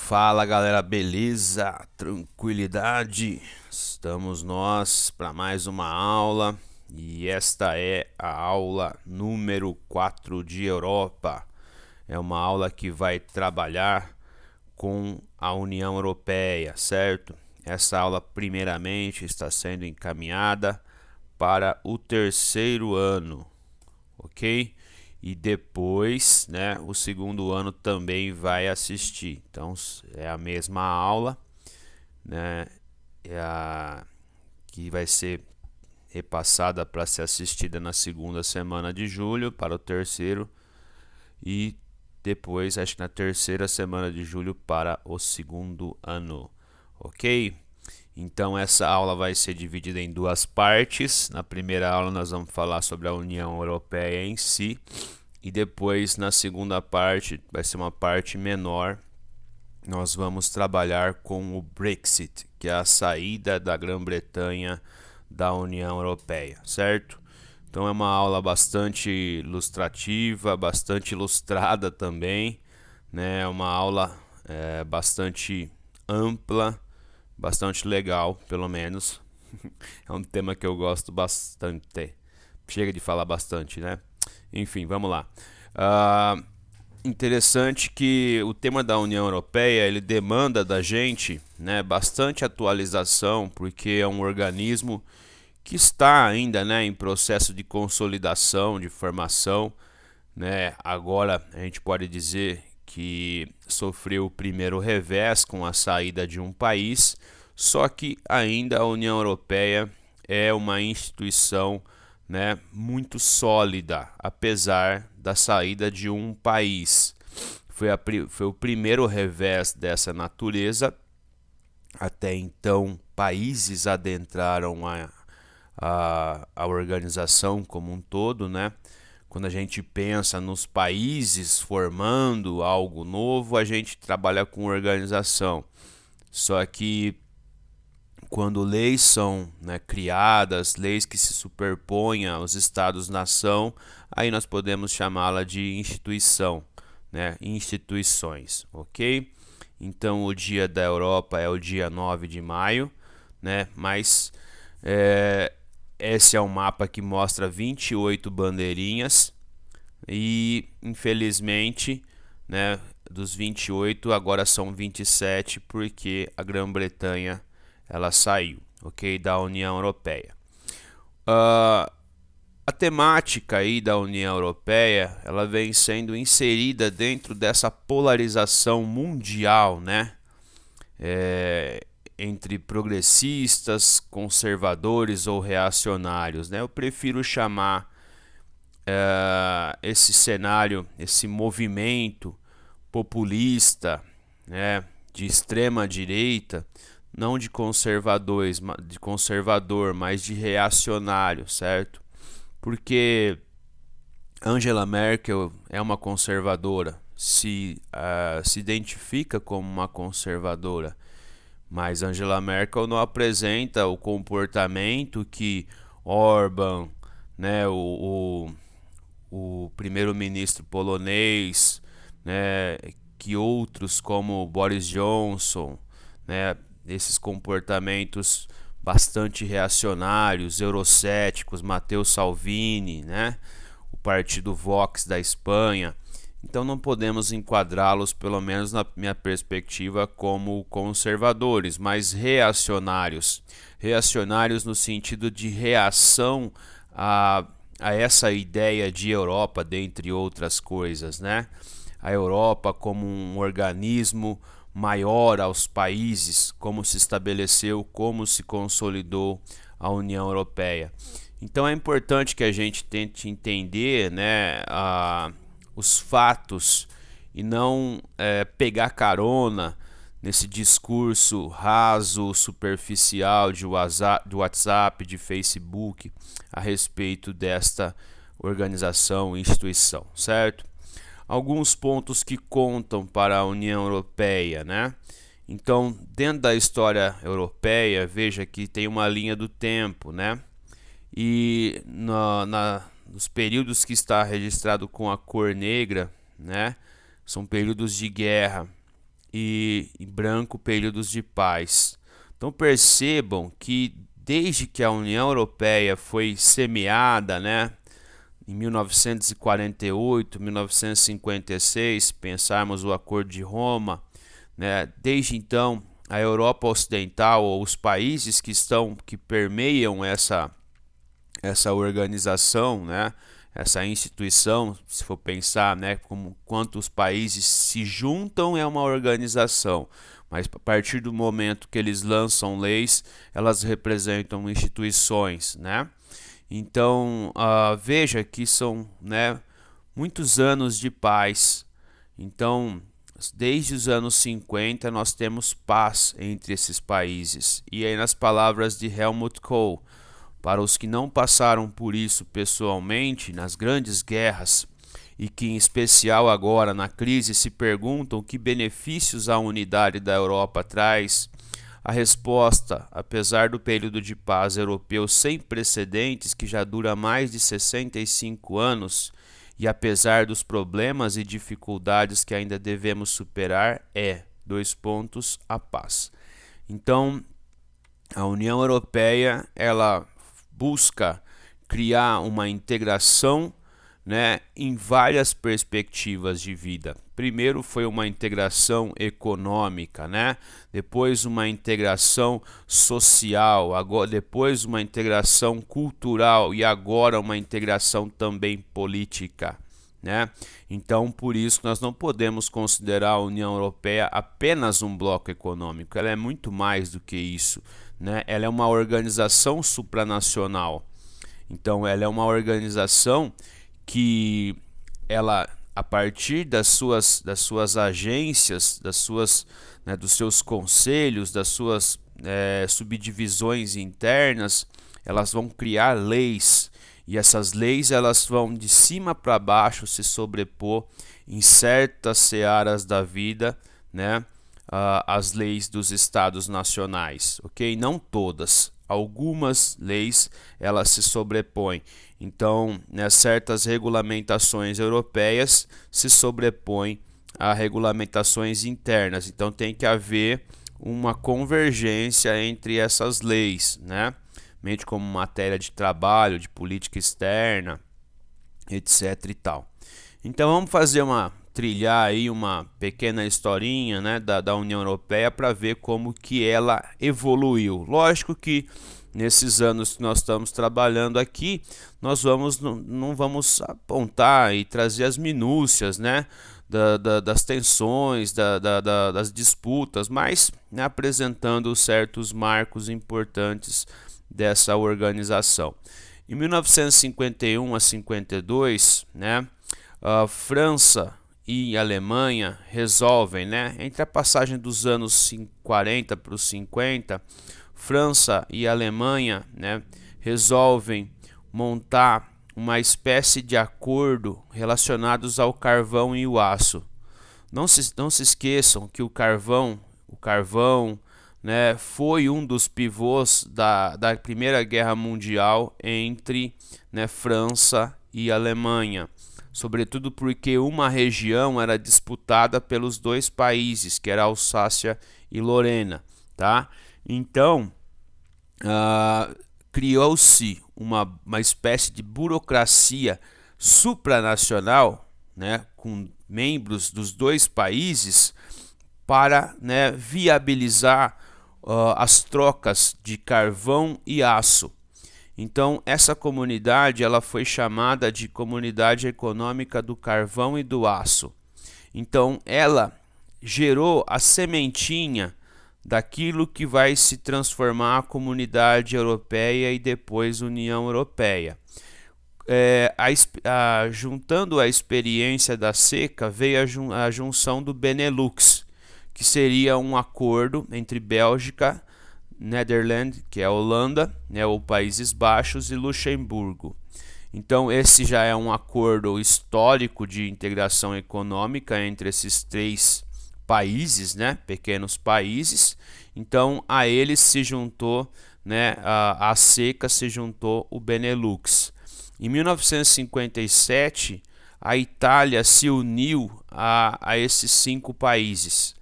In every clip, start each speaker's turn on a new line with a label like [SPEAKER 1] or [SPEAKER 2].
[SPEAKER 1] Fala galera, beleza? Tranquilidade? Estamos nós para mais uma aula e esta é a aula número 4 de Europa. É uma aula que vai trabalhar com a União Europeia, certo? Essa aula, primeiramente, está sendo encaminhada para o terceiro ano, ok? E depois, né, o segundo ano também vai assistir. Então é a mesma aula, né, que vai ser repassada para ser assistida na segunda semana de julho para o terceiro e depois, acho que na terceira semana de julho para o segundo ano, ok? Então essa aula vai ser dividida em duas partes. Na primeira aula nós vamos falar sobre a União Europeia em si e depois na segunda parte, vai ser uma parte menor, nós vamos trabalhar com o Brexit, que é a saída da Grã-Bretanha da União Europeia, certo? Então é uma aula bastante ilustrativa, bastante ilustrada também, né? É uma aula bastante ampla, bastante legal, pelo menos. É um tema que eu gosto bastante. Chega de falar bastante, né? Enfim, vamos lá. Interessante que o tema da União Europeia ele demanda da gente, né, bastante atualização, porque é um organismo que está ainda, né, em processo de consolidação, de formação, né? Agora a gente pode dizer que sofreu o primeiro revés com a saída de um país, só que ainda a União Europeia é uma instituição, né, muito sólida, apesar da saída de um país. Foi o primeiro revés dessa natureza. Até então, países adentraram a organização como um todo, né? Quando a gente pensa nos países formando algo novo, a gente trabalha com organização. Só que quando leis são, né, criadas, leis que se superpõem aos estados-nação, aí nós podemos chamá-la de instituição, né, instituições, ok? Então o dia da Europa é o dia 9 de maio, né, mas esse é um mapa que mostra 28 bandeirinhas e infelizmente, né, dos 28 agora são 27 porque a Grã-Bretanha ela saiu, ok, da União Europeia. A temática aí da União Europeia ela vem sendo inserida dentro dessa polarização mundial, né? Entre progressistas, conservadores ou reacionários, né? Eu prefiro chamar esse cenário, esse movimento populista, né, de extrema direita, não de conservadores, de conservador, mas de reacionário, certo? Porque Angela Merkel é uma conservadora, se identifica como uma conservadora, mas Angela Merkel não apresenta o comportamento que Orbán, né, o primeiro-ministro polonês, né, que outros como Boris Johnson, né, esses comportamentos bastante reacionários, eurocéticos, Matteo Salvini, né, o partido Vox da Espanha. Então não podemos enquadrá-los, pelo menos na minha perspectiva, como conservadores, mas reacionários. Reacionários no sentido de reação a essa ideia de Europa, dentre outras coisas, né? A Europa como um organismo maior aos países, como se estabeleceu, como se consolidou a União Europeia. Então é importante que a gente tente entender, né, os fatos e não pegar carona nesse discurso raso, superficial de WhatsApp, de Facebook a respeito desta organização e instituição, certo? Alguns pontos que contam para a União Europeia, né? Então, dentro da história europeia, veja que tem uma linha do tempo, né? E nos períodos que está registrado com a cor negra, né? São períodos de guerra. e em branco períodos de paz. Então percebam que desde que a União Europeia foi semeada, né, em 1948, 1956, pensarmos o Acordo de Roma, né, desde então a Europa Ocidental, ou os países que permeiam essa organização, né, essa instituição, se for pensar, né, como quantos países se juntam é uma organização, mas a partir do momento que eles lançam leis, elas representam instituições, né? Então, veja que são, né, muitos anos de paz. Então, desde os anos 50 nós temos paz entre esses países. E aí, nas palavras de Helmut Kohl, para os que não passaram por isso pessoalmente, nas grandes guerras, e que em especial agora na crise se perguntam que benefícios a unidade da Europa traz, a resposta, apesar do período de paz europeu sem precedentes que já dura mais de 65 anos, e apesar dos problemas e dificuldades que ainda devemos superar, é, a paz. Então, a União Europeia, ela busca criar uma integração, né, em várias perspectivas de vida. Primeiro foi uma integração econômica, né? Depois uma integração social, agora, depois uma integração cultural e agora uma integração também política, né? Então, por isso nós não podemos considerar a União Europeia apenas um bloco econômico. Ela é muito mais do que isso, né? Ela é uma organização supranacional. Então, ela é uma organização que ela, a partir das suas agências, né, dos seus conselhos, das suas subdivisões internas, elas vão criar leis, e essas leis elas vão de cima para baixo se sobrepor em certas searas da vida, né, as leis dos estados nacionais, ok? Não todas. Algumas leis elas se sobrepõem. Então, né, certas regulamentações europeias se sobrepõem a regulamentações internas. Então, tem que haver uma convergência entre essas leis, né? Mente como matéria de trabalho, de política externa, etc. e tal. Então, vamos trilhar aí uma pequena historinha, né, da União Europeia para ver como que ela evoluiu. Lógico que nesses anos que nós estamos trabalhando aqui, nós não vamos apontar e trazer as minúcias, né, das tensões, das disputas, mas, né, apresentando certos marcos importantes dessa organização. Em 1951 a 52, né, a França e Alemanha resolvem, né, entre a passagem dos anos 40 para os 50, França e Alemanha, né, resolvem montar uma espécie de acordo relacionados ao carvão e o aço. Não se esqueçam que o carvão, né, foi um dos pivôs da Primeira Guerra Mundial entre, né, França e Alemanha. Sobretudo porque uma região era disputada pelos dois países, que era Alsácia e Lorena, tá? Então, criou-se uma espécie de burocracia supranacional, né, com membros dos dois países para, né, viabilizar as trocas de carvão e aço. Então, essa comunidade ela foi chamada de Comunidade Econômica do Carvão e do Aço. Então, ela gerou a sementinha daquilo que vai se transformar a Comunidade Europeia e depois União Europeia. Juntando a experiência da seca, veio a junção do Benelux, que seria um acordo entre Bélgica, Netherlands, que é a Holanda, né, ou Países Baixos, e Luxemburgo. Então esse já é um acordo histórico de integração econômica entre esses três países, né, pequenos países. Então a eles se juntou, né, a seca se juntou o Benelux. Em 1957 a Itália se uniu a esses 5 países.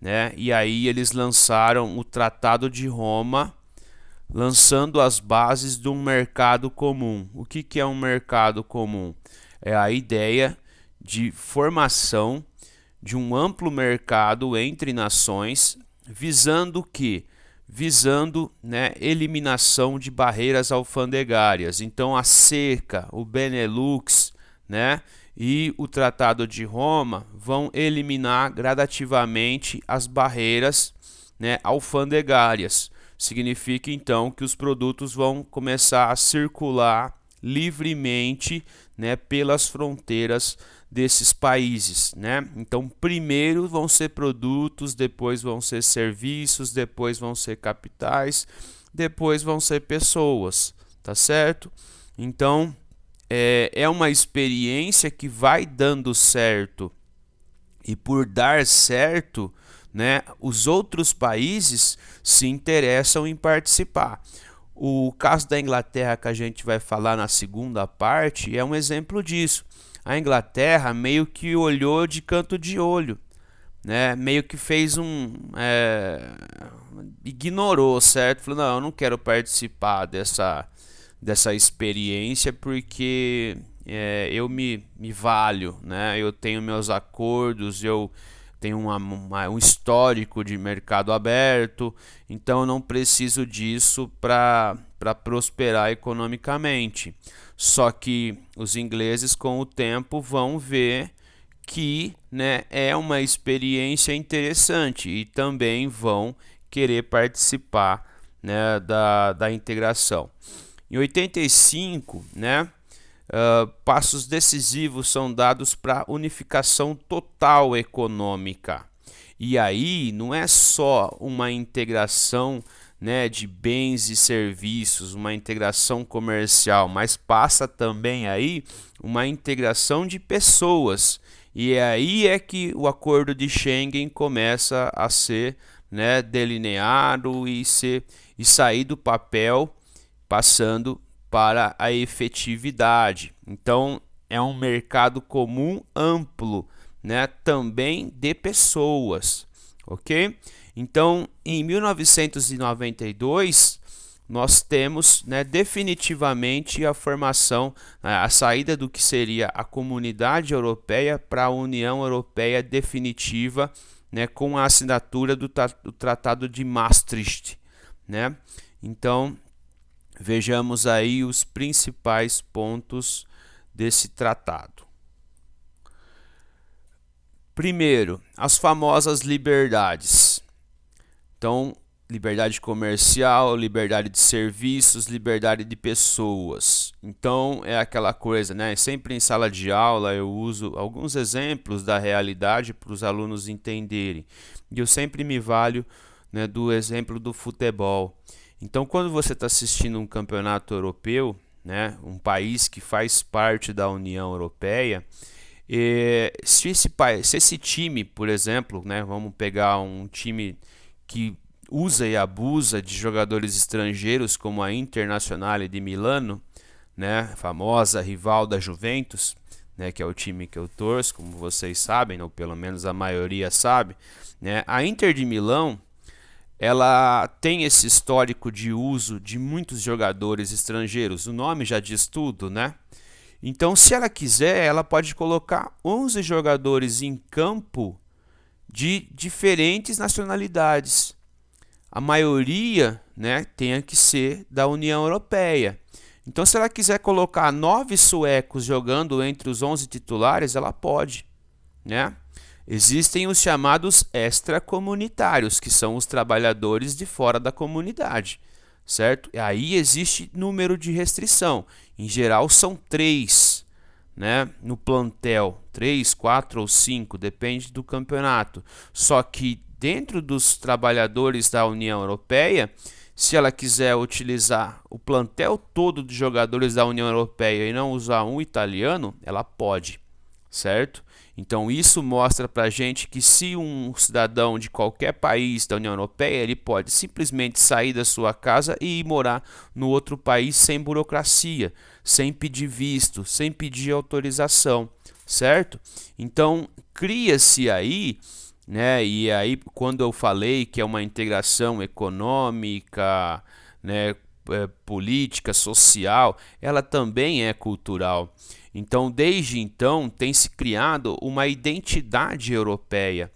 [SPEAKER 1] né? E aí eles lançaram o Tratado de Roma, lançando as bases de um mercado comum. O que é um mercado comum? É a ideia de formação de um amplo mercado entre nações, visando o quê? Visando, né, eliminação de barreiras alfandegárias. Então a CECA, o Benelux, né, e o Tratado de Roma vão eliminar gradativamente as barreiras, né, alfandegárias. Significa então que os produtos vão começar a circular livremente, né, pelas fronteiras desses países, né? Então, primeiro vão ser produtos, depois vão ser serviços, depois vão ser capitais, depois vão ser pessoas, tá certo? Então, é uma experiência que vai dando certo, e por dar certo, né, os outros países se interessam em participar. O caso da Inglaterra, que a gente vai falar na segunda parte, é um exemplo disso. A Inglaterra meio que olhou de canto de olho, né? Meio que fez ignorou, certo? Falou, não, eu não quero participar dessa experiência porque eu me valho, né? Eu tenho meus acordos, eu tenho um histórico de mercado aberto, então eu não preciso disso para prosperar economicamente. Só que os ingleses, com o tempo, vão ver que, né, é uma experiência interessante e também vão querer participar, né, da integração. Em 85, né, passos decisivos são dados para a unificação total econômica. E aí não é só uma integração, né, de bens e serviços, uma integração comercial, mas passa também aí uma integração de pessoas. E aí é que o acordo de Schengen começa a ser, né, delineado e sair do papel, passando para a efetividade. Então é um mercado comum amplo, né, também de pessoas, ok? Então, em 1992, nós temos, né, definitivamente a formação, a saída do que seria a Comunidade Europeia para a União Europeia definitiva, né, com a assinatura do Tratado de Maastricht, né? Então, vejamos aí os principais pontos desse tratado. Primeiro, as famosas liberdades. Então, liberdade comercial, liberdade de serviços, liberdade de pessoas. Então, é aquela coisa, né? Sempre em sala de aula eu uso alguns exemplos da realidade para os alunos entenderem. E eu sempre me valho, né, do exemplo do futebol. Então, quando você está assistindo um campeonato europeu, né, um país que faz parte da União Europeia, se esse time, por exemplo, né, vamos pegar um time que usa e abusa de jogadores estrangeiros, como a Internazionale de Milano, né, famosa rival da Juventus, né, que é o time que eu torço, como vocês sabem, ou pelo menos a maioria sabe, né, a Inter de Milão, ela tem esse histórico de uso de muitos jogadores estrangeiros. O nome já diz tudo, né? Então, se ela quiser, ela pode colocar 11 jogadores em campo de diferentes nacionalidades. A maioria, né, tenha que ser da União Europeia. Então, se ela quiser colocar 9 suecos jogando entre os 11 titulares, ela pode, né? Existem os chamados extracomunitários, que são os trabalhadores de fora da comunidade, certo? E aí existe número de restrição. Em geral são 3, né, no plantel. 3, 4 ou 5, depende do campeonato. Só que dentro dos trabalhadores da União Europeia, se ela quiser utilizar o plantel todo de jogadores da União Europeia e não usar um italiano, ela pode, certo? Então isso mostra para a gente que se um cidadão de qualquer país da União Europeia, ele pode simplesmente sair da sua casa e ir morar no outro país sem burocracia, sem pedir visto, sem pedir autorização, certo? Então cria-se aí né? E aí, quando eu falei que é uma integração econômica, né, política, social, ela também é cultural. Então, desde então, tem se criado uma identidade europeia.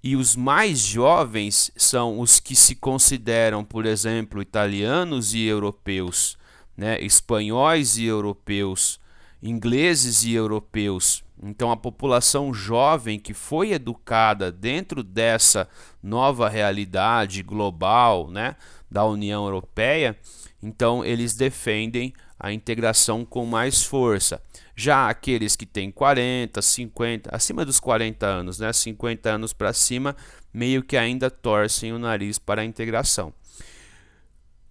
[SPEAKER 1] E os mais jovens são os que se consideram, por exemplo, italianos e europeus, né? Espanhóis e europeus, ingleses e europeus. Então, a população jovem que foi educada dentro dessa nova realidade global, né, da União Europeia, então eles defendem a integração com mais força. Já aqueles que têm 40, 50, acima dos 40 anos, né, 50 anos para cima, meio que ainda torcem o nariz para a integração.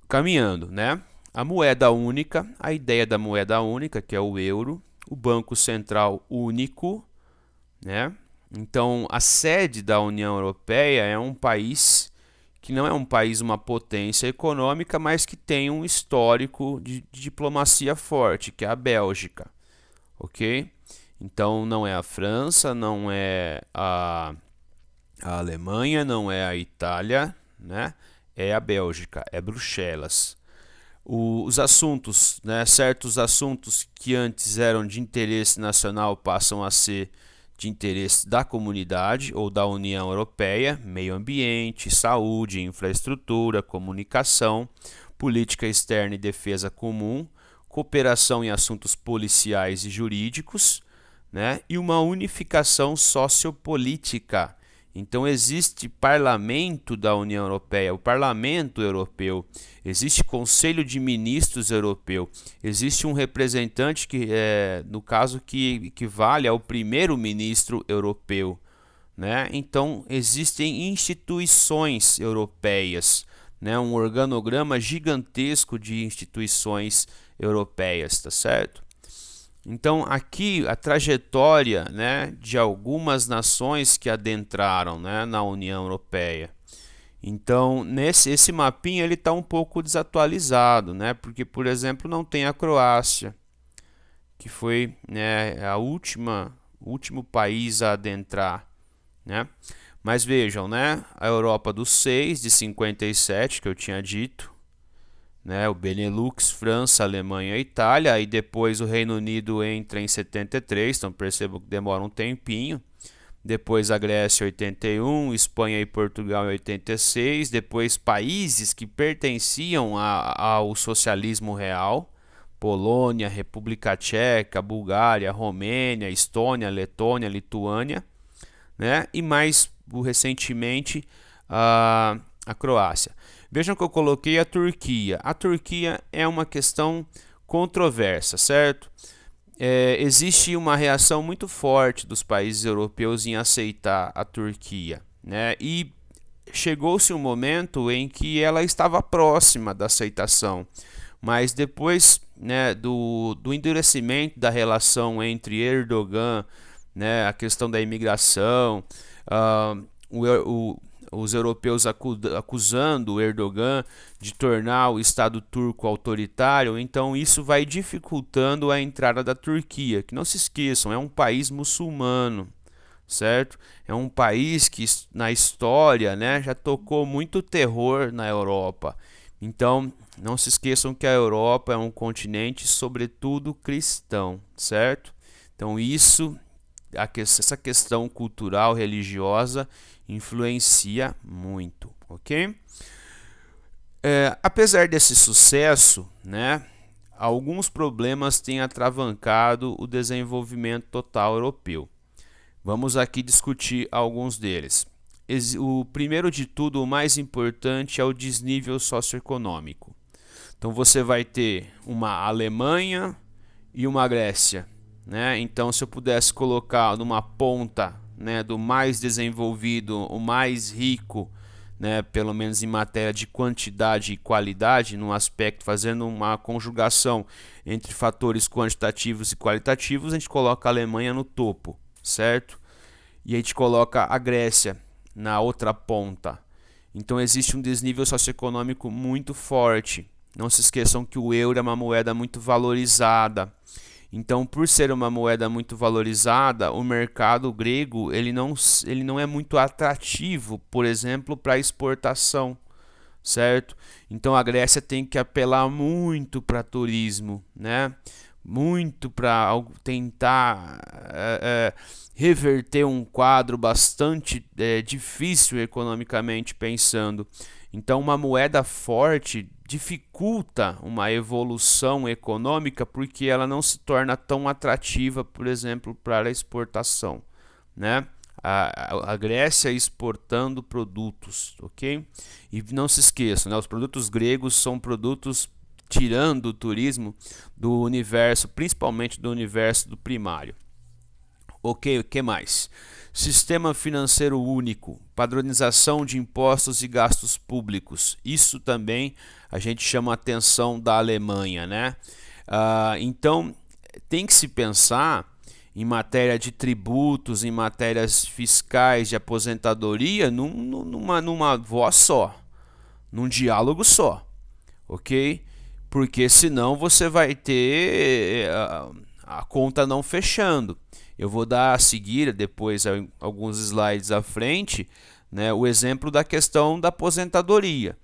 [SPEAKER 1] Caminhando, né? A moeda única, a ideia da moeda única, que é o euro, o Banco Central único, né? Então, a sede da União Europeia é um país que não é um país, uma potência econômica, mas que tem um histórico de diplomacia forte, que é a Bélgica, ok? Então, não é a França, não é a Alemanha, não é a Itália, né? É a Bélgica, é Bruxelas. Os assuntos, né, certos assuntos que antes eram de interesse nacional passam a ser de interesse da comunidade ou da União Europeia: meio ambiente, saúde, infraestrutura, comunicação, política externa e defesa comum, cooperação em assuntos policiais e jurídicos, né, e uma unificação sociopolítica. Então existe parlamento da União Europeia, o parlamento europeu, existe conselho de ministros europeu, existe um representante que no caso que equivale ao primeiro-ministro europeu, né? Então existem instituições europeias, né? Um organograma gigantesco de instituições europeias, tá certo? Então, aqui a trajetória, né, de algumas nações que adentraram, né, na União Europeia. Então, esse mapinha ele está um pouco desatualizado, né, porque, por exemplo, não tem a Croácia, que foi, né, o último país a adentrar, né. Mas vejam, né, a Europa dos seis, de 57, que eu tinha dito, né, o Benelux, França, Alemanha e Itália, aí depois o Reino Unido entra em 73, então percebo que demora um tempinho. Depois a Grécia 81, Espanha e Portugal em 86, depois países que pertenciam ao socialismo real: Polônia, República Tcheca, Bulgária, Romênia, Estônia, Letônia, Lituânia, né? E mais recentemente a Croácia. Vejam que eu coloquei a Turquia. A Turquia é uma questão controversa, certo? Existe uma reação muito forte dos países europeus em aceitar a Turquia, né? E chegou-se um momento em que ela estava próxima da aceitação, mas depois, né, do endurecimento da relação entre Erdogan, né, a questão da imigração, os europeus acusando o Erdogan de tornar o Estado turco autoritário, então isso vai dificultando a entrada da Turquia, que não se esqueçam, é um país muçulmano, certo? É um país que na história, né, já tocou muito terror na Europa. Então, não se esqueçam que a Europa é um continente sobretudo cristão, certo? Então, essa questão cultural, religiosa, influencia muito, ok? Apesar desse sucesso, né, alguns problemas têm atravancado o desenvolvimento total europeu. Vamos aqui discutir alguns deles. O primeiro de tudo, o mais importante, é o desnível socioeconômico. Então você vai ter uma Alemanha e uma Grécia, né? Então, se eu pudesse colocar numa ponta, né, do mais desenvolvido, o mais rico, né, pelo menos em matéria de quantidade e qualidade, no aspecto, fazendo uma conjugação entre fatores quantitativos e qualitativos, a gente coloca a Alemanha no topo, certo? E a gente coloca a Grécia na outra ponta. Então existe um desnível socioeconômico muito forte. Não se esqueçam que o euro é uma moeda muito valorizada. Então, por ser uma moeda muito valorizada, o mercado grego ele não é muito atrativo, por exemplo, para exportação, certo? Então a Grécia tem que apelar muito para turismo, né? Muito para tentar reverter um quadro bastante difícil economicamente pensando. Então uma moeda forte dificulta uma evolução econômica porque ela não se torna tão atrativa, por exemplo, para a exportação, né? A Grécia exportando produtos, ok? E não se esqueçam, né? Os produtos gregos são produtos tirando o turismo do universo, principalmente do universo do primário. Ok, o que mais? Sistema financeiro único, padronização de impostos e gastos públicos. Isso também a gente chama a atenção da Alemanha, né? Então tem que se pensar em matéria de tributos, em matérias fiscais, de aposentadoria, numa voz só, num diálogo só, ok? Porque senão você vai ter a conta não fechando. Eu vou dar a seguir, depois, alguns slides à frente, né, o exemplo da questão da aposentadoria.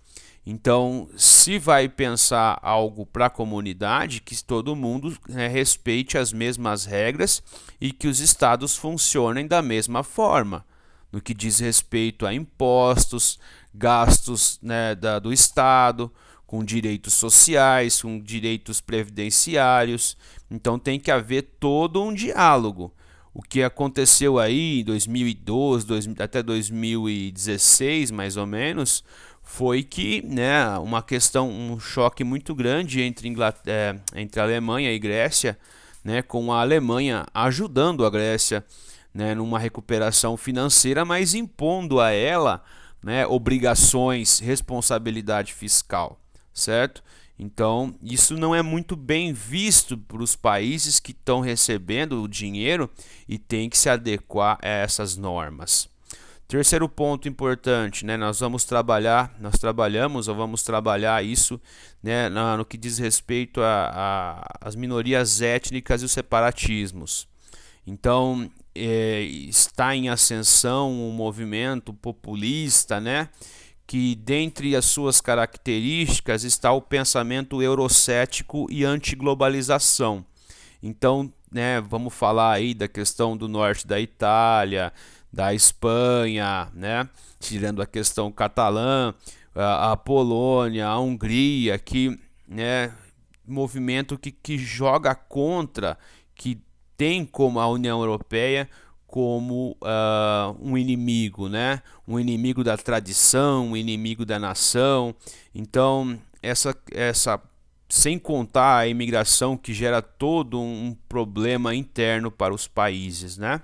[SPEAKER 1] Então, se vai pensar algo para a comunidade, que todo mundo respeite as mesmas regras e que os estados funcionem da mesma forma, no que diz respeito a impostos, gastos, né, do estado, com direitos sociais, com direitos previdenciários. Então tem que haver todo um diálogo. O que aconteceu aí em 2012, até 2016, mais ou menos, foi que, né, uma questão, um choque muito grande entre a Alemanha e Grécia, né, com a Alemanha ajudando a Grécia, né, numa recuperação financeira, mas impondo a ela, né, obrigações, responsabilidade fiscal, certo? Então, isso não é muito bem visto para os países que estão recebendo o dinheiro e tem que se adequar a essas normas. Terceiro ponto importante, né, nós trabalhamos ou vamos trabalhar isso, né, no que diz respeito às minorias étnicas e os separatismos. Então, está em ascensão um movimento populista, né, que dentre as suas características está o pensamento eurocético e antiglobalização. Então, né, vamos falar aí da questão do norte da Itália, da Espanha, né, tirando a questão catalã, a Polônia, a Hungria, que, né, movimento que joga contra, que tem como a União Europeia como um inimigo, né? Um inimigo da tradição, um inimigo da nação. Então, sem contar a imigração que gera todo um problema interno para os países, né?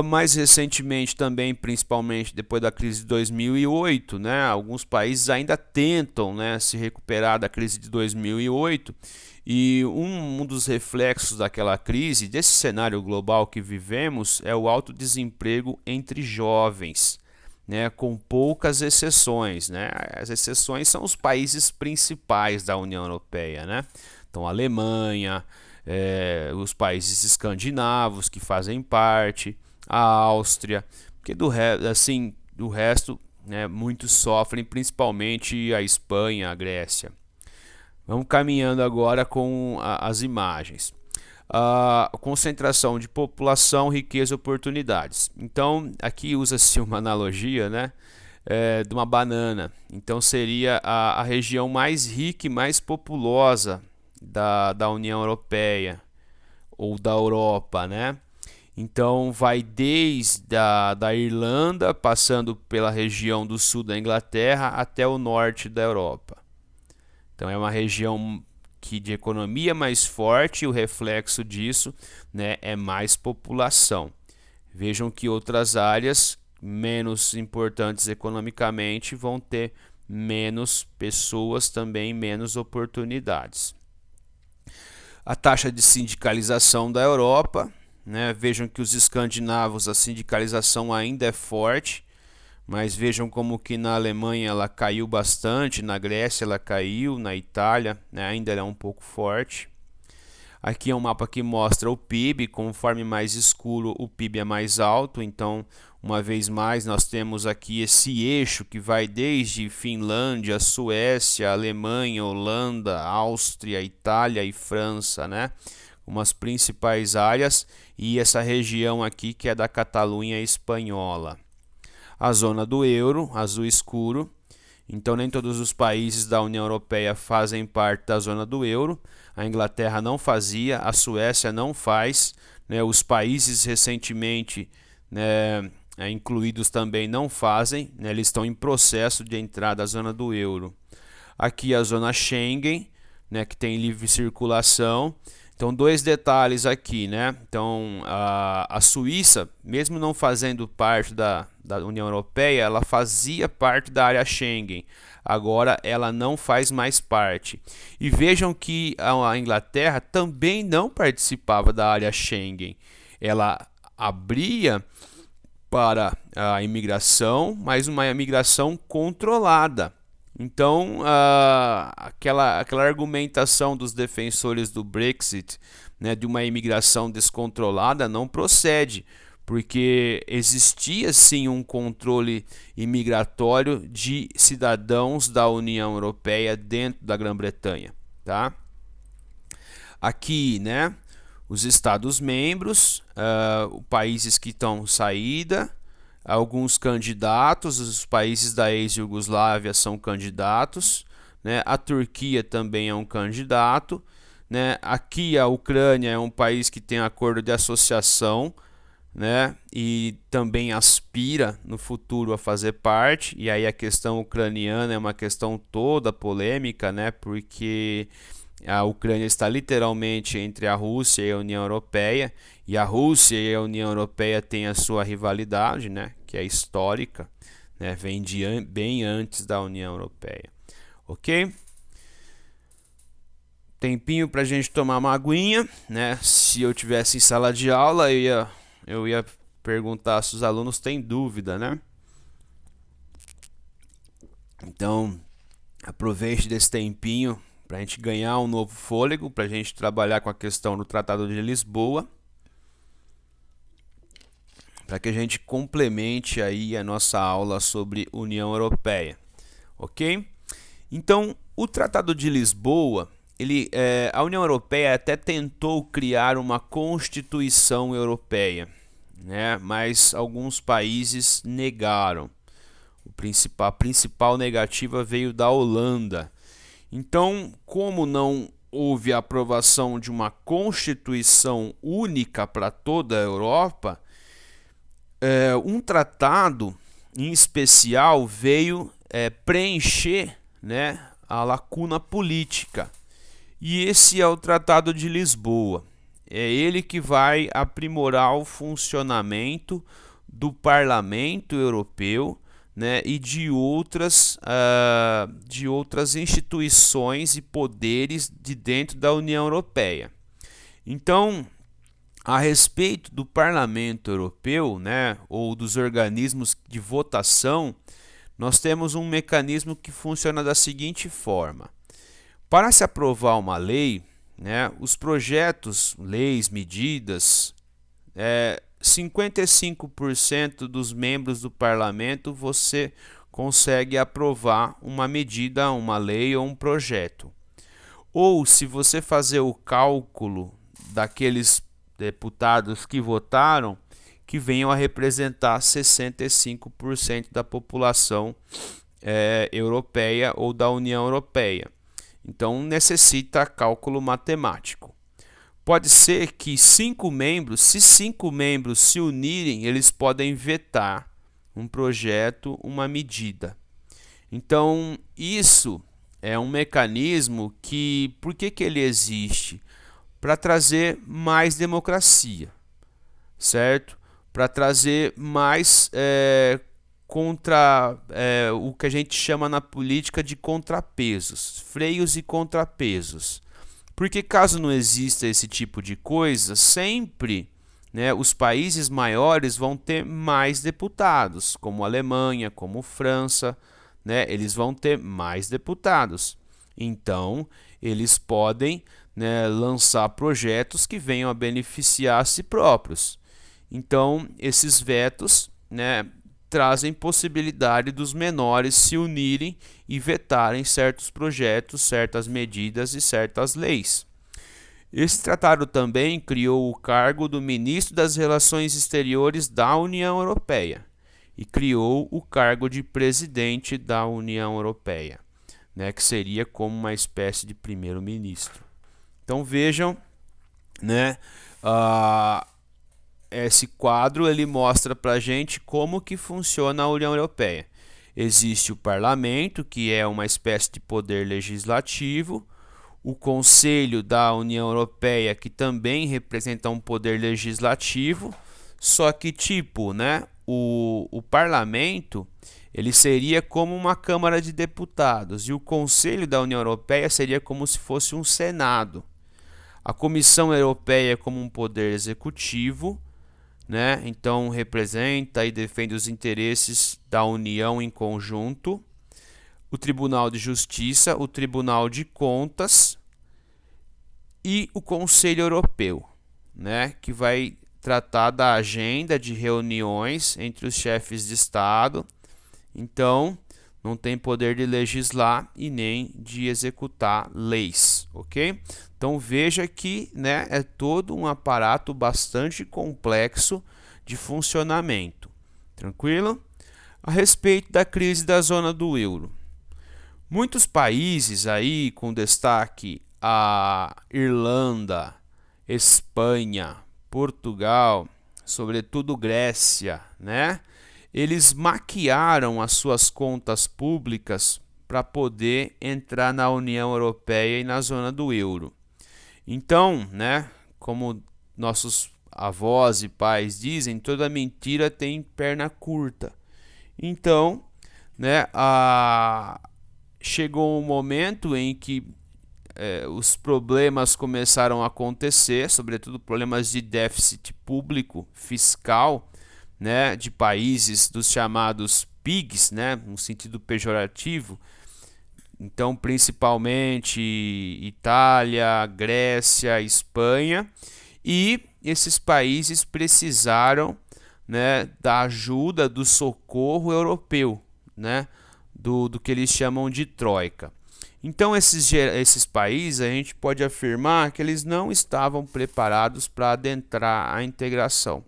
[SPEAKER 1] Mais recentemente também, principalmente depois da crise de 2008, né, alguns países ainda tentam, né, se recuperar da crise de 2008 e um dos reflexos daquela crise, desse cenário global que vivemos, é o alto desemprego entre jovens, né, com poucas exceções, né? As exceções são os países principais da União Europeia, né? Então, a Alemanha, os países escandinavos que fazem parte, a Áustria, porque do resto, né, muitos sofrem, principalmente a Espanha, a Grécia. Vamos caminhando agora com as imagens. A concentração de população, riqueza e oportunidades. Então, aqui usa-se uma analogia, né, de uma banana. Então, seria a região mais rica e mais populosa da União Europeia ou da Europa, né? Então vai desde da Irlanda, passando pela região do sul da Inglaterra até o norte da Europa. Então é uma região que de economia mais forte, e o reflexo disso, né, é mais população. Vejam que outras áreas menos importantes economicamente vão ter menos pessoas, também menos oportunidades. A taxa de sindicalização da Europa, né? Vejam que os escandinavos, a sindicalização ainda é forte, mas vejam como que na Alemanha ela caiu bastante, na Grécia ela caiu, na Itália, né, ainda é um pouco forte. Aqui é um mapa que mostra o PIB, conforme mais escuro o PIB é mais alto, então uma vez mais nós temos aqui esse eixo que vai desde Finlândia, Suécia, Alemanha, Holanda, Áustria, Itália e França, né? Como as principais áreas, e essa região aqui que é da Catalunha espanhola. A zona do euro, azul escuro. Então nem todos os países da União Europeia fazem parte da zona do euro. A Inglaterra não fazia, a Suécia não faz, né? Os países recentemente, né, incluídos também não fazem, né? Eles estão em processo de entrada da zona do euro. Aqui a zona Schengen, né, que tem livre circulação. Então, dois detalhes aqui, né? Então, a Suíça, mesmo não fazendo parte da União Europeia, ela fazia parte da área Schengen. Agora, ela não faz mais parte. E vejam que a Inglaterra também não participava da área Schengen. Ela abria para a imigração, mas uma imigração controlada. Então, aquela argumentação dos defensores do Brexit, né, de uma imigração descontrolada, não procede, porque existia sim um controle imigratório de cidadãos da União Europeia dentro da Grã-Bretanha, tá? Aqui, né, os Estados-membros, países que estão saída, alguns candidatos, os países da ex-Iugoslávia são candidatos, né? A Turquia também é um candidato, né? Aqui a Ucrânia é um país que tem acordo de associação, né? E também aspira no futuro a fazer parte. E aí a questão ucraniana é uma questão toda polêmica, né? Porque a Ucrânia está literalmente entre a Rússia e a União Europeia, e a Rússia e a União Europeia têm a sua rivalidade, né, que é histórica, né, vem bem antes da União Europeia. Ok? Tempinho para a gente tomar uma aguinha, né? Se eu tivesse em sala de aula, eu ia perguntar se os alunos têm dúvida, né? Então, aproveite desse tempinho para a gente ganhar um novo fôlego, para a gente trabalhar com a questão do Tratado de Lisboa, para que a gente complemente aí a nossa aula sobre União Europeia, ok? Então, o Tratado de Lisboa, a União Europeia até tentou criar uma Constituição Europeia, né? Mas alguns países negaram. A principal negativa veio da Holanda. Então, como não houve a aprovação de uma Constituição única para toda a Europa, um tratado em especial veio preencher, né, a lacuna política. E esse é o Tratado de Lisboa. É ele que vai aprimorar o funcionamento do Parlamento Europeu, né, e de outras instituições e poderes de dentro da União Europeia. Então, a respeito do Parlamento Europeu, né, ou dos organismos de votação, nós temos um mecanismo que funciona da seguinte forma. Para se aprovar uma lei, né, os projetos, leis, medidas, 55% dos membros do parlamento você consegue aprovar uma medida, uma lei ou um projeto. Ou se você fazer o cálculo daqueles deputados que votaram, que venham a representar 65% da população europeia ou da União Europeia. Então necessita cálculo matemático. Pode ser que 5 membros, se 5 membros se unirem, eles podem vetar um projeto, uma medida. Então, isso é um mecanismo que, por que ele existe? Para trazer mais democracia, certo? Para trazer mais o que a gente chama na política de contrapesos, freios e contrapesos. Porque caso não exista esse tipo de coisa, sempre, né, os países maiores vão ter mais deputados, como a Alemanha, como a França, né, eles vão ter mais deputados. Então, eles podem, né, lançar projetos que venham a beneficiar a si próprios. Então, esses vetos, né, trazem possibilidade dos menores se unirem e vetarem certos projetos, certas medidas e certas leis. Esse tratado também criou o cargo do Ministro das Relações Exteriores da União Europeia e criou o cargo de Presidente da União Europeia, né, que seria como uma espécie de primeiro-ministro. Então vejam, né, esse quadro ele mostra para a gente como que funciona a União Europeia. Existe o Parlamento, que é uma espécie de poder legislativo, o Conselho da União Europeia, que também representa um poder legislativo, só que tipo, né, o Parlamento ele seria como uma Câmara de Deputados e o Conselho da União Europeia seria como se fosse um Senado. A Comissão Europeia como um poder executivo, né? Então representa e defende os interesses da União em conjunto. O Tribunal de Justiça, o Tribunal de Contas e o Conselho Europeu, né? Que vai tratar da agenda de reuniões entre os chefes de Estado. Então, não tem poder de legislar e nem de executar leis, ok? Então veja que, né, é todo um aparato bastante complexo de funcionamento. Tranquilo? A respeito da crise da zona do euro. Muitos países aí, com destaque a Irlanda, Espanha, Portugal, sobretudo Grécia, né? Eles maquiaram as suas contas públicas para poder entrar na União Europeia e na zona do euro. Então, né, como nossos avós e pais dizem, toda mentira tem perna curta. Então, né, chegou um momento em que os problemas começaram a acontecer, sobretudo problemas de déficit público fiscal, né, de países dos chamados PIGs, né, no sentido pejorativo. Então, principalmente Itália, Grécia, Espanha, e esses países precisaram, né, da ajuda, do socorro europeu, né, do que eles chamam de troika. Então, esses países, a gente pode afirmar que eles não estavam preparados para adentrar a integração,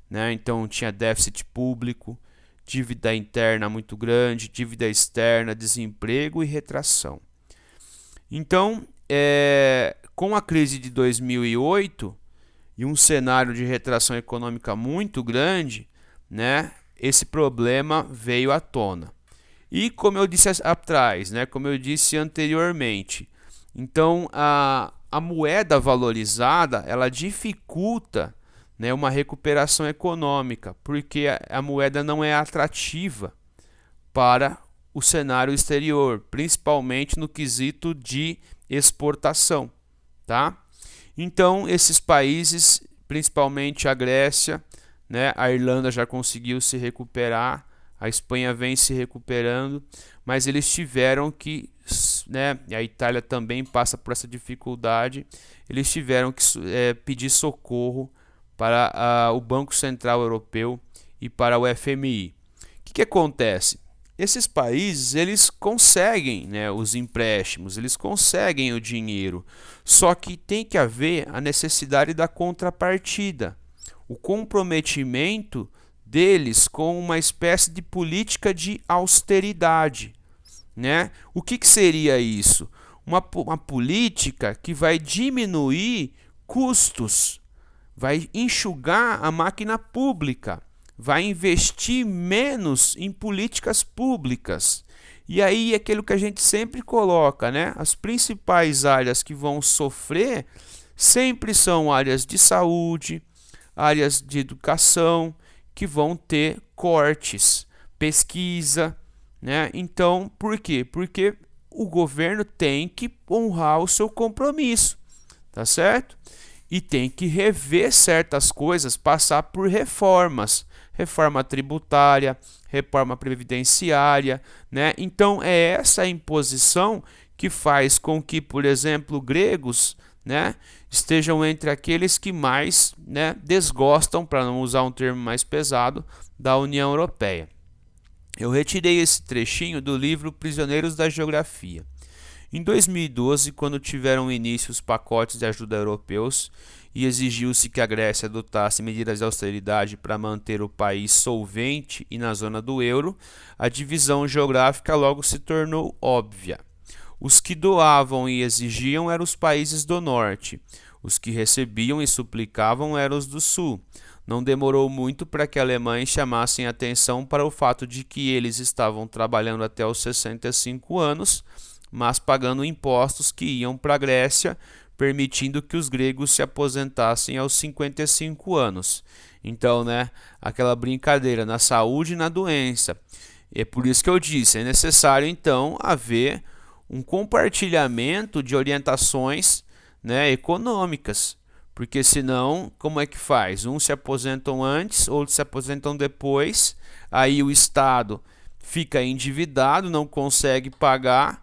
[SPEAKER 1] né? Então, tinha déficit público, dívida interna muito grande, dívida externa, desemprego e retração. Então, com a crise de 2008 e um cenário de retração econômica muito grande, né, esse problema veio à tona. E como eu disse atrás, né, como eu disse anteriormente, então a moeda valorizada ela dificulta, né, uma recuperação econômica, porque a moeda não é atrativa para o cenário exterior, principalmente no quesito de exportação, tá? Então esses países, principalmente a Grécia, né, a Irlanda já conseguiu se recuperar, a Espanha vem se recuperando, mas eles tiveram que, né, a Itália também passa por essa dificuldade, eles tiveram que pedir socorro para o Banco Central Europeu e para o FMI. O que acontece? Esses países eles conseguem, né, os empréstimos, eles conseguem o dinheiro, só que tem que haver a necessidade da contrapartida, o comprometimento deles com uma espécie de política de austeridade, né? O que seria isso? Uma política que vai diminuir custos, vai enxugar a máquina pública, vai investir menos em políticas públicas. E aí é aquilo que a gente sempre coloca, né? As principais áreas que vão sofrer sempre são áreas de saúde, áreas de educação, que vão ter cortes, pesquisa, né? Então, por quê? Porque o governo tem que honrar o seu compromisso, tá certo? E tem que rever certas coisas, passar por reformas, reforma tributária, reforma previdenciária, né? Então é essa imposição que faz com que, por exemplo, gregos, né, estejam entre aqueles que mais, né, desgostam, para não usar um termo mais pesado, da União Europeia. Eu retirei esse trechinho do livro Prisioneiros da Geografia. Em 2012, quando tiveram início os pacotes de ajuda europeus e exigiu-se que a Grécia adotasse medidas de austeridade para manter o país solvente e na zona do euro, a divisão geográfica logo se tornou óbvia. Os que doavam e exigiam eram os países do norte, os que recebiam e suplicavam eram os do sul. Não demorou muito para que alemães chamassem atenção para o fato de que eles estavam trabalhando até os 65 anos, mas pagando impostos que iam para a Grécia, permitindo que os gregos se aposentassem aos 55 anos. Então, né, aquela brincadeira na saúde e na doença. É por isso que eu disse, é necessário então haver um compartilhamento de orientações, né, econômicas. Porque senão, como é que faz? Uns se aposentam antes, outros se aposentam depois, aí o Estado fica endividado, não consegue pagar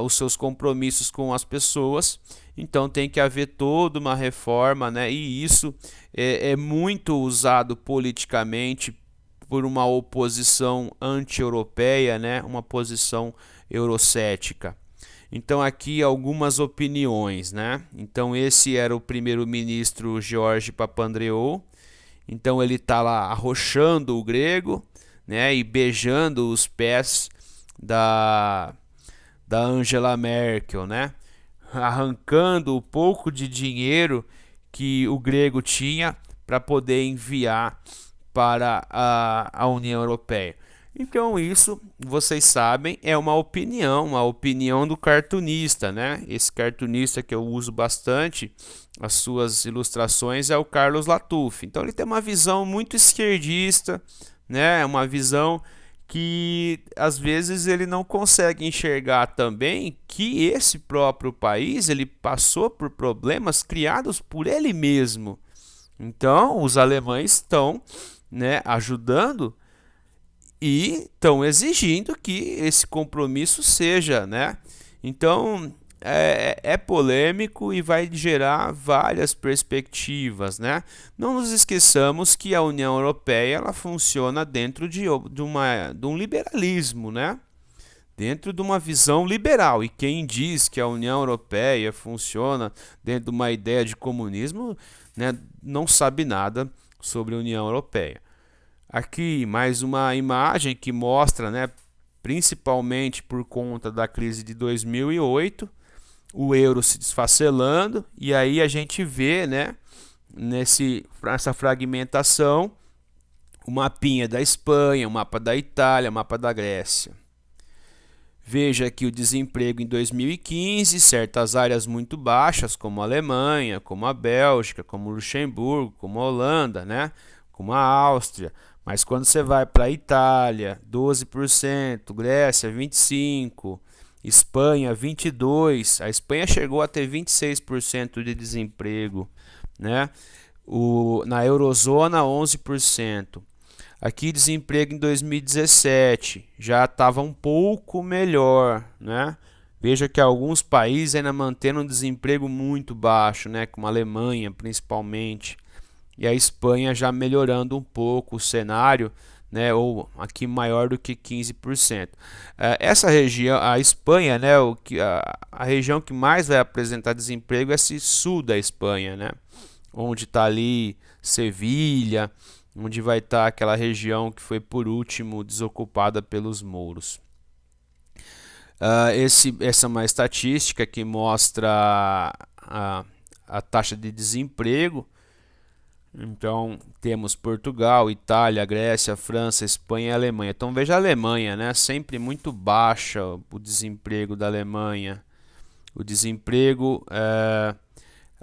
[SPEAKER 1] os seus compromissos com as pessoas, então tem que haver toda uma reforma, né? E isso é muito usado politicamente por uma oposição anti-europeia, né? Uma posição eurocética. Então aqui algumas opiniões, né? Então esse era o primeiro-ministro George Papandreou. Então ele está lá arrochando o grego, né? E beijando os pés da Angela Merkel, né? Arrancando o pouco de dinheiro que o grego tinha para poder enviar para a União Europeia. Então isso, vocês sabem, é uma opinião do cartunista, né? Esse cartunista que eu uso bastante, as suas ilustrações, é o Carlos Latuf. Então ele tem uma visão muito esquerdista, né? Uma visão que às vezes ele não consegue enxergar também que esse próprio país ele passou por problemas criados por ele mesmo. Então os alemães estão, né, ajudando e estão exigindo que esse compromisso seja, né? Então é polêmico e vai gerar várias perspectivas, né? Não nos esqueçamos que a União Europeia ela funciona dentro de um liberalismo, né? Dentro de uma visão liberal. E quem diz que a União Europeia funciona dentro de uma ideia de comunismo, né, não sabe nada sobre a União Europeia. Aqui mais uma imagem que mostra, né, principalmente por conta da crise de 2008, o euro se desfacelando, e aí a gente vê, né, nessa fragmentação, o mapinha da Espanha, o mapa da Itália, o mapa da Grécia. Veja aqui o desemprego em 2015, certas áreas muito baixas, como a Alemanha, como a Bélgica, como o Luxemburgo, como a Holanda, né, como a Áustria. Mas quando você vai para a Itália, 12%, Grécia, 25%, Espanha, 22%, a Espanha chegou a ter 26% de desemprego, né? Na Eurozona, 11%. Aqui desemprego em 2017 já estava um pouco melhor, né? Veja que alguns países ainda mantendo um desemprego muito baixo, né? Como a Alemanha principalmente. E a Espanha já melhorando um pouco o cenário, né, ou aqui maior do que 15%. Essa região, a Espanha, né, a região que mais vai apresentar desemprego é esse sul da Espanha, né, onde está ali Sevilha, onde vai estar aquela região que foi por último desocupada pelos mouros. Essa é uma estatística que mostra a taxa de desemprego. Então, temos Portugal, Itália, Grécia, França, Espanha e Alemanha. Então, veja a Alemanha, né? Sempre muito baixa o desemprego da Alemanha. O desemprego,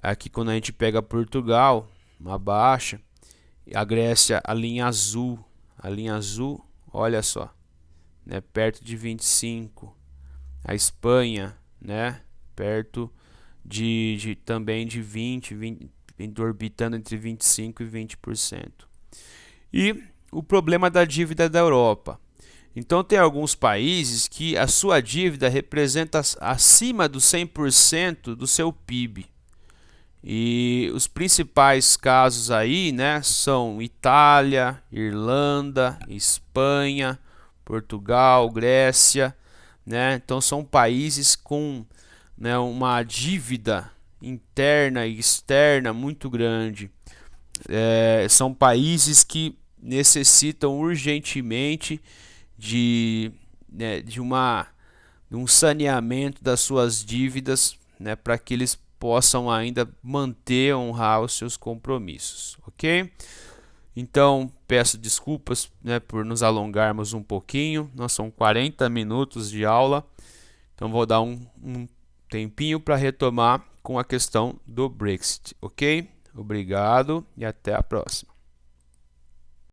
[SPEAKER 1] aqui quando a gente pega Portugal, uma baixa. A Grécia, a linha azul, olha só, né? Perto de 25. A Espanha, né? Perto também de 20, orbitando entre 25% e 20%. E o problema da dívida da Europa. Então tem alguns países que a sua dívida representa acima do 100% do seu PIB. E os principais casos aí, né, são Itália, Irlanda, Espanha, Portugal, Grécia, né? Então são países com, né, uma dívida interna e externa muito grande. São países que necessitam urgentemente de, né, de um saneamento das suas dívidas, né, para que eles possam ainda manter, honrar os seus compromissos, ok? Então, peço desculpas, né, por nos alongarmos um pouquinho. Nós são 40 minutos de aula, então vou dar um tempinho para retomar com a questão do Brexit, ok? Obrigado e até a próxima.